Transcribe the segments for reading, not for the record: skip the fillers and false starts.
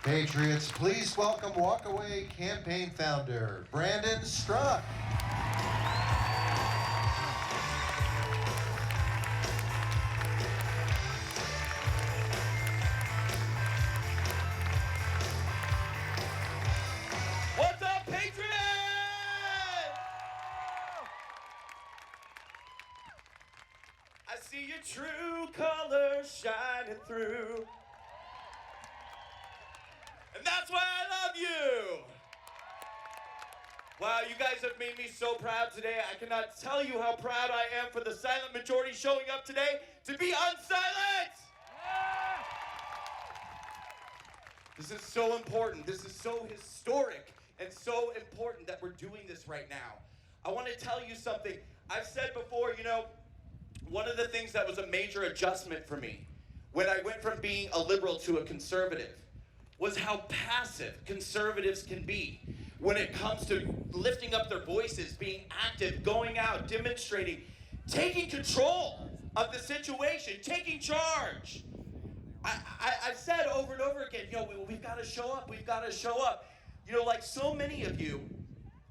Patriots, please welcome Walkaway campaign founder, Brandon Struck. What's up, Patriots? I see your true colors shining through. And that's why I love you. Wow, you guys have made me so proud today. I cannot tell you how proud I am for the silent majority showing up today to be unsilent. This is so important. This is so historic and so important that we're doing this right now. I want to tell you something. I've said before, one of the things that was a major adjustment for me when I went from being a liberal to a conservative was how passive conservatives can be when it comes to lifting up their voices, being active, going out, demonstrating, taking control of the situation, taking charge. I've said over and over again, we've got to show up, we've got to show up. Like so many of you,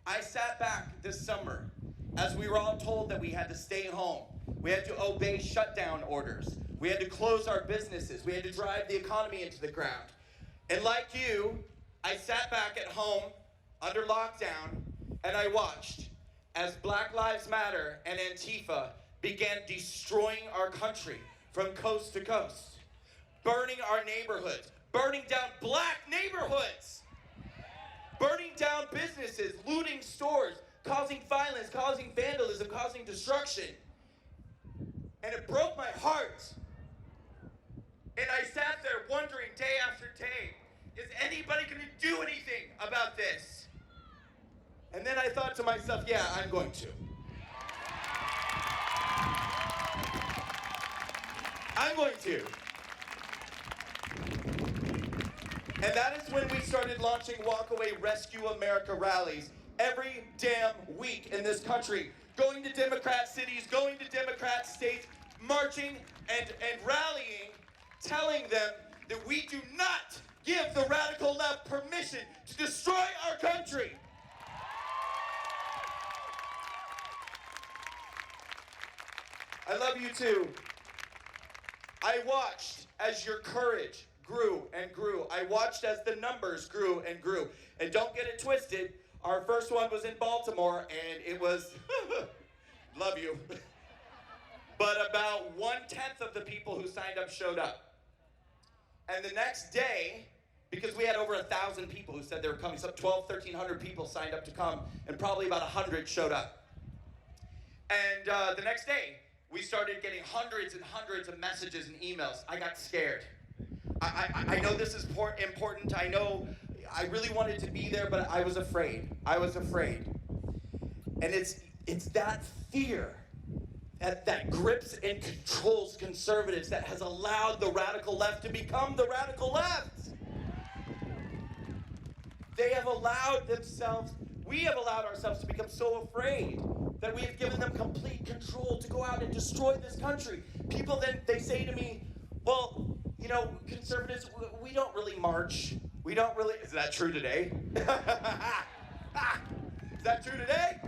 I sat back this summer as we were all told that we had to stay home. We had to obey shutdown orders. We had to close our businesses. We had to drive the economy into the ground. And like you, I sat back at home under lockdown and I watched as Black Lives Matter and Antifa began destroying our country from coast to coast, burning our neighborhoods, burning down black neighborhoods, burning down businesses, looting stores, causing violence, causing vandalism, causing destruction. And it broke my heart. And I sat there wondering day after day, is anybody going to do anything about this? And then I thought to myself, yeah, I'm going to. I'm going to. And that is when we started launching Walkaway Rescue America rallies every damn week in this country. Going to Democrat cities, going to Democrat states, marching and rallying, telling them that we do not give the radical left permission to destroy our country. I love you too. I watched as your courage grew and grew. I watched as the numbers grew and grew. And don't get it twisted, our first one was in Baltimore and it was, love you. But about 1/10 of the people who signed up showed up. And the next day, because we had over 1,000 people who said they were coming, so 1,300 people signed up to come, and probably about 100 showed up. And the next day, we started getting hundreds and hundreds of messages and emails. I got scared. I know this is important. I know I really wanted to be there, but I was afraid. I was afraid. And it's that fear that grips and controls conservatives that has allowed the radical left to become the radical left. They have allowed themselves, we have allowed ourselves to become so afraid that we have given them complete control to go out and destroy this country. People then, they say to me, well, conservatives, we don't really march. We don't really, is that true today? Is that true today?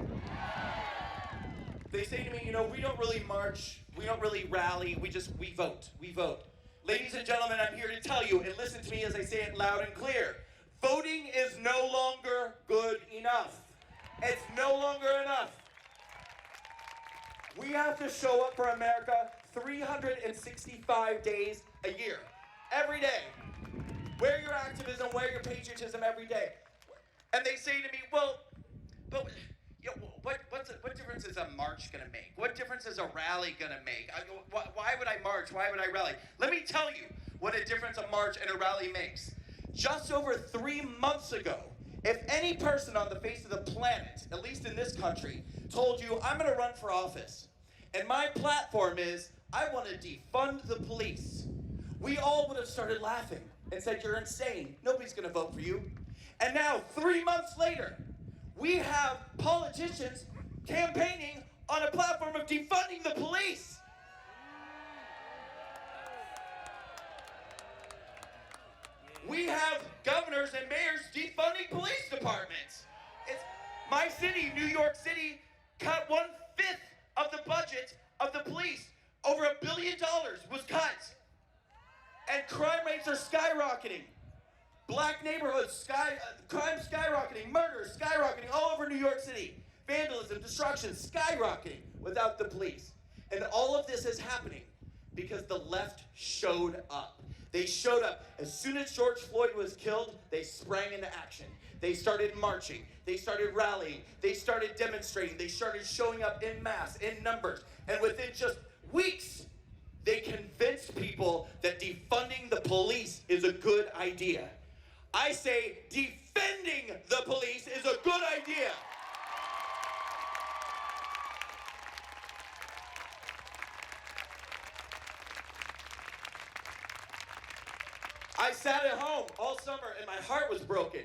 They say to me, we don't really march, we don't really rally, we vote, we vote. Ladies and gentlemen, I'm here to tell you, and listen to me as I say it loud and clear. Voting is no longer good enough. It's no longer enough. We have to show up for America 365 days a year. Every day. Wear your activism, wear your patriotism every day. And they say to me, well, but what difference is a march going to make? What difference is a rally going to make? Why would I march? Why would I rally? Let me tell you what a difference a march and a rally makes. Just over 3 months ago, if any person on the face of the planet, at least in this country, told you, I'm going to run for office, and my platform is, I want to defund the police, we all would have started laughing and said, you're insane. Nobody's going to vote for you. And now, 3 months later, we have politicians campaigning on a platform of defunding the police. We have governors and mayors defunding police departments. My city, New York City, cut 1/5 of the budget of the police. Over $1 billion was cut. And crime rates are skyrocketing. Black neighborhoods, crime skyrocketing, murder skyrocketing all over New York City. Vandalism, destruction skyrocketing without the police. And all of this is happening because the left showed up. They showed up. As soon as George Floyd was killed, they sprang into action. They started marching. They started rallying. They started demonstrating. They started showing up in mass, in numbers. And within just weeks, they convinced people that defunding the police is a good idea. I say defending the police is a good idea. I sat at home all summer and my heart was broken.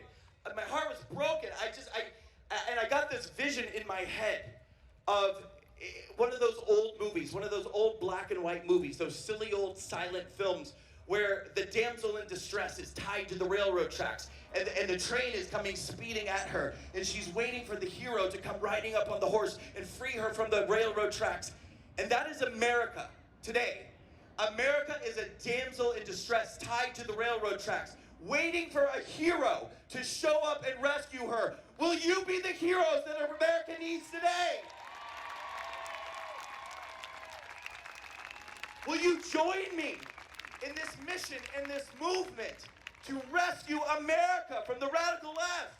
My heart was broken. I got this vision in my head of one of those old movies, one of those old black and white movies, those silly old silent films where the damsel in distress is tied to the railroad tracks and the train is coming speeding at her and she's waiting for the hero to come riding up on the horse and free her from the railroad tracks. And that is America today. America is a damsel in distress tied to the railroad tracks, waiting for a hero to show up and rescue her. Will you be the heroes that America needs today? Will you join me in this mission, in this movement to rescue America from the radical left?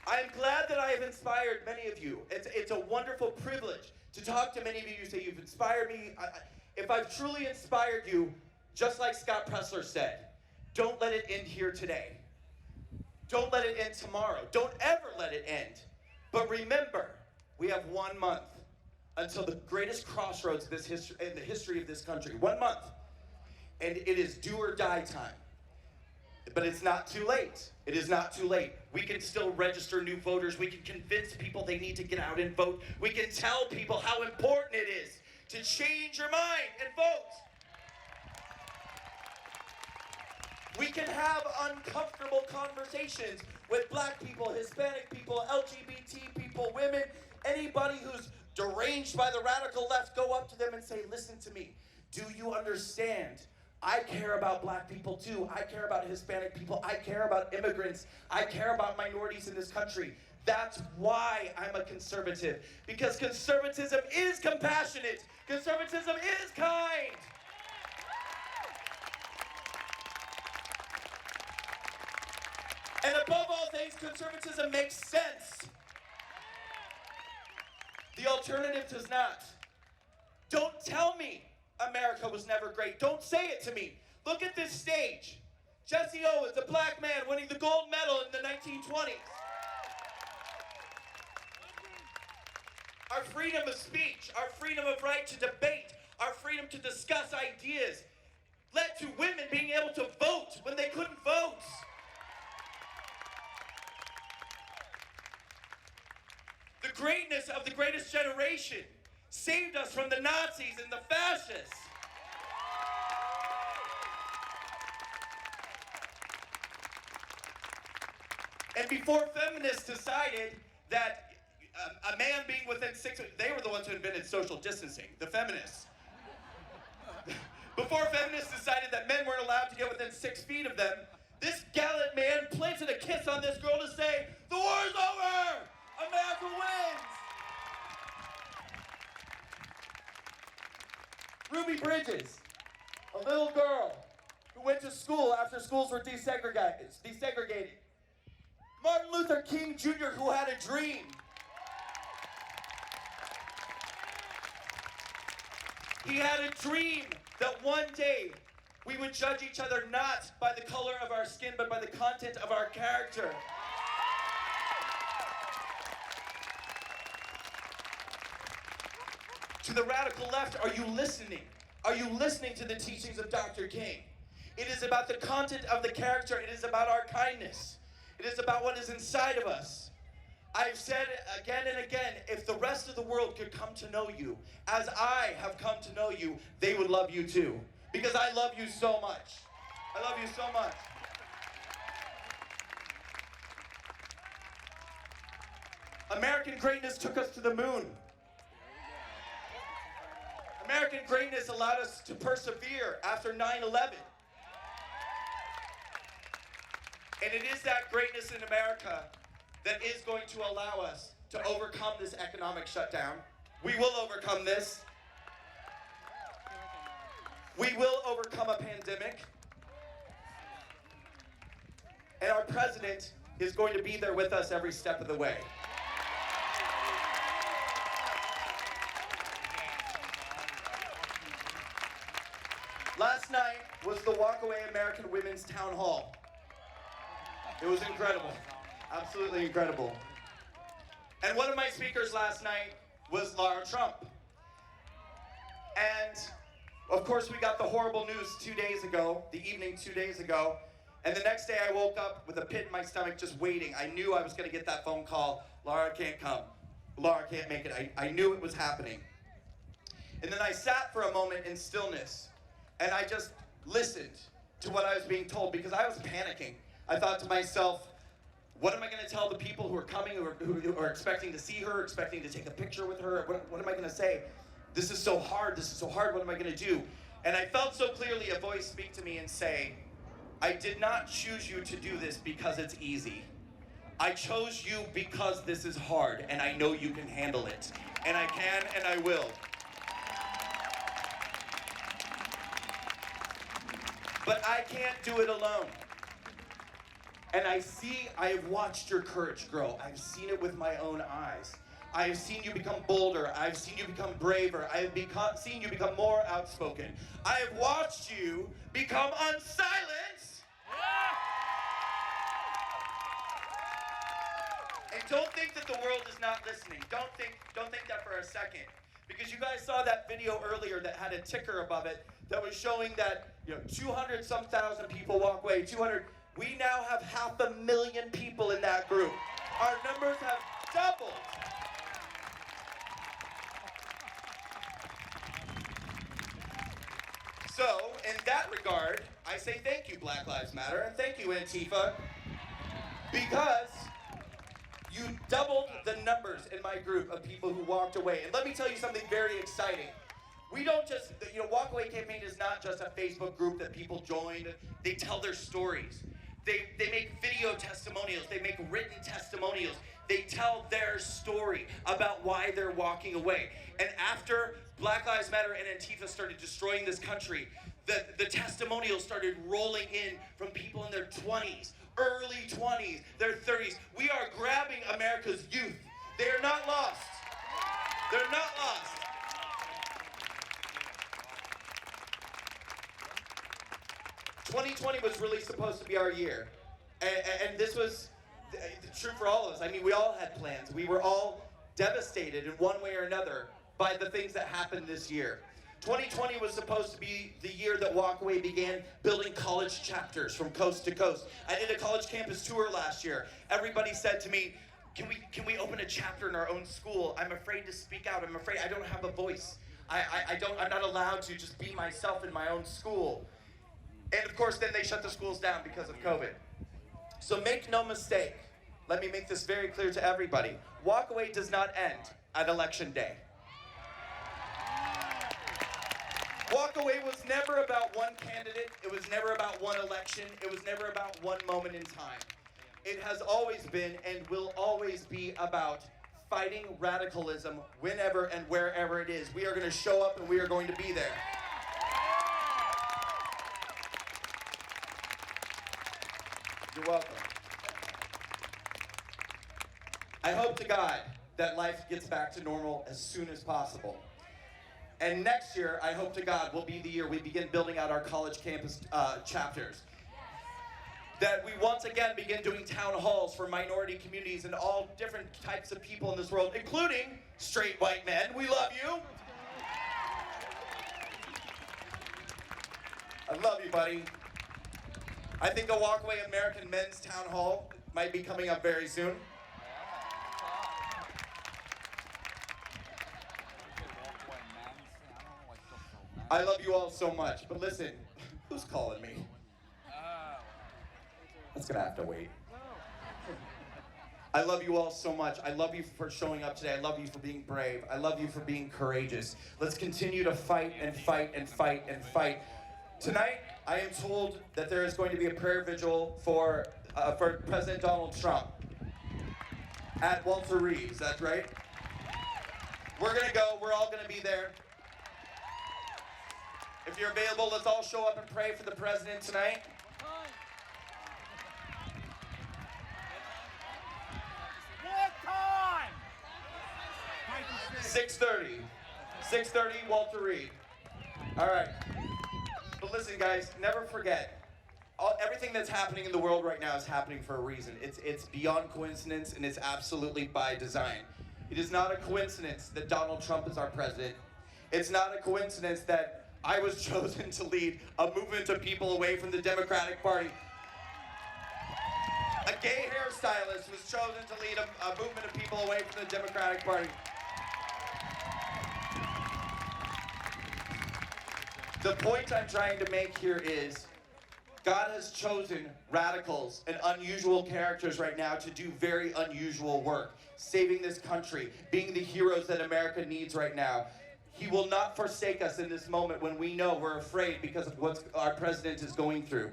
I am glad that I have inspired many of you. It's a wonderful privilege to talk to many of you. You say you've inspired me. If I've truly inspired you, just like Scott Pressler said, don't let it end here today. Don't let it end tomorrow. Don't ever let it end. But remember, we have 1 month until the greatest crossroads in the history of this country. 1 month. And it is do or die time. But it's not too late. It is not too late. We can still register new voters. We can convince people they need to get out and vote. We can tell people how important it is to change your mind and vote. We can have uncomfortable conversations with black people, Hispanic people, LGBT people, women, anybody who's deranged by the radical left. Go up to them and say, listen to me. Do you understand? I care about black people too. I care about Hispanic people. I care about immigrants. I care about minorities in this country. That's why I'm a conservative. Because conservatism is compassionate. Conservatism is kind. And above all things, conservatism makes sense. The alternative does not. Don't tell me America was never great. Don't say it to me. Look at this stage. Jesse Owens, a black man winning the gold medal in the 1920s. Our freedom of speech, our freedom of right to debate, our freedom to discuss ideas led to women being able to vote when they couldn't vote. The greatness of the greatest generation saved us from the Nazis and the fascists. And before feminists decided that a man being within 6, they were the ones who invented social distancing, the feminists. Before feminists decided that men weren't allowed to get within 6 feet of them, this gallant man planted a kiss on this girl to say, the war's over! America wins! Ruby Bridges, a little girl who went to school after schools were desegregated. Martin Luther King Jr., who had a dream. He had a dream that one day we would judge each other not by the color of our skin, but by the content of our character. To the radical left, are you listening? Are you listening to the teachings of Dr. King? It is about the content of the character. It is about our kindness. It is about what is inside of us. I've said again and again, if the rest of the world could come to know you as I have come to know you, they would love you too. Because I love you so much. I love you so much. American greatness took us to the moon. American greatness allowed us to persevere after 9/11. And it is that greatness in America that is going to allow us to overcome this economic shutdown. We will overcome this. We will overcome a pandemic. And our president is going to be there with us every step of the way. Last night was the Walkaway American Women's Town Hall. It was incredible. Absolutely incredible. And one of my speakers last night was Lara Trump. And of course we got the horrible news 2 days ago, the evening 2 days ago. And the next day I woke up with a pit in my stomach just waiting. I knew I was gonna get that phone call. Lara can't come. Lara can't make it. I knew it was happening. And then I sat for a moment in stillness and I just listened to what I was being told because I was panicking. I thought to myself, what am I going to tell the people who are coming, who are expecting to see her, expecting to take a picture with her? What am I going to say? This is so hard. This is so hard. What am I going to do? And I felt so clearly a voice speak to me and say, I did not choose you to do this because it's easy. I chose you because this is hard, and I know you can handle it. And I can, and I will. But I can't do it alone. And I have watched your courage grow. I've seen it with my own eyes. I have seen you become bolder. I've seen you become braver. I have seen you become more outspoken. I have watched you become unsilenced. And don't think that the world is not listening. Don't think that for a second. Because you guys saw that video earlier that had a ticker above it that was showing that 200-some thousand people walk away. 200. We now have 500,000 people in that group. Our numbers have doubled. So, in that regard, I say thank you, Black Lives Matter, and thank you, Antifa, because you doubled the numbers in my group of people who walked away. And let me tell you something very exciting. We don't just, Walkaway Campaign is not just a Facebook group that people join. They tell their stories. They make video testimonials. They make written testimonials. They tell their story about why they're walking away. And after Black Lives Matter and Antifa started destroying this country, the testimonials started rolling in from people in their 20s, early 20s, their 30s. We are grabbing America's youth. They are not lost. They're not lost. "2020 was really supposed to be our year. And this was true for all of us. I mean, we all had plans. We were all devastated in one way or another by the things that happened this year. 2020 was supposed to be the year that Walkaway began building college chapters from coast to coast. I did a college campus tour last year. Everybody said to me, can we open a chapter in our own school? I'm afraid to speak out. I'm afraid I don't have a voice. I'm not allowed to just be myself in my own school. And of course, then they shut the schools down because of COVID. So make no mistake. Let me make this very clear to everybody. Walkaway does not end at Election Day. Walkaway was never about one candidate. It was never about one election. It was never about one moment in time. It has always been and will always be about fighting radicalism whenever and wherever it is. We are going to show up and we are going to be there. You're welcome. I hope to God that life gets back to normal as soon as possible. And next year, I hope to God, will be the year we begin building out our college campus chapters. That we once again begin doing town halls for minority communities and all different types of people in this world, including straight white men. We love you. I love you, buddy. I think a Walkaway American Men's Town Hall might be coming up very soon. I love you all so much. But listen, who's calling me? That's gonna have to wait. I love you all so much. I love you for showing up today. I love you for being brave. I love you for being courageous. Let's continue to fight and fight and fight and fight. Tonight, I am told that there is going to be a prayer vigil for President Donald Trump at Walter Reed. Is that right? We're gonna go. We're all gonna be there. If you're available, let's all show up and pray for the president tonight. 6:30. 6:30, Walter Reed. All right. But listen, guys, never forget, everything that's happening in the world right now is happening for a reason. It's beyond coincidence, and it's absolutely by design. It is not a coincidence that Donald Trump is our president. It's not a coincidence that I was chosen to lead a movement of people away from the Democratic Party. A gay hairstylist was chosen to lead a movement of people away from the Democratic Party. The point I'm trying to make here is God has chosen radicals and unusual characters right now to do very unusual work, saving this country, being the heroes that America needs right now. He will not forsake us in this moment when we know we're afraid because of what our president is going through.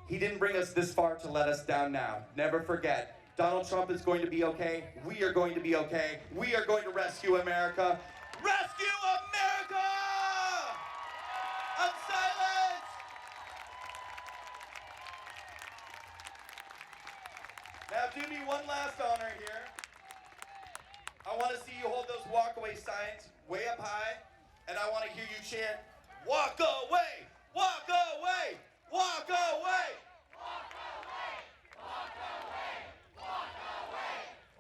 He didn't bring us this far to let us down now. Never forget, Donald Trump is going to be okay. We are going to be okay. We are going to rescue America. Rescue America! UNsilent! Now do me one last honor here. I want to see you hold those walkaway signs way up high, and I want to hear you chant, walk away, walk away, walk away. Walk away, walk away, walk away,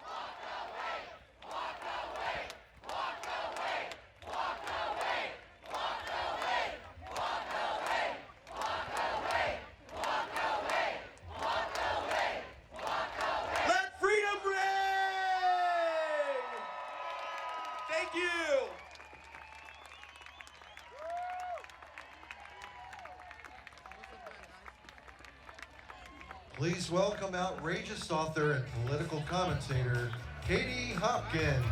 walk away, walk away, walk away, walk away, walk away, walk away, walk away, walk away, walk away, walk away. Let freedom ring! Thank you. Please welcome outrageous author and political commentator, Katie Hopkins.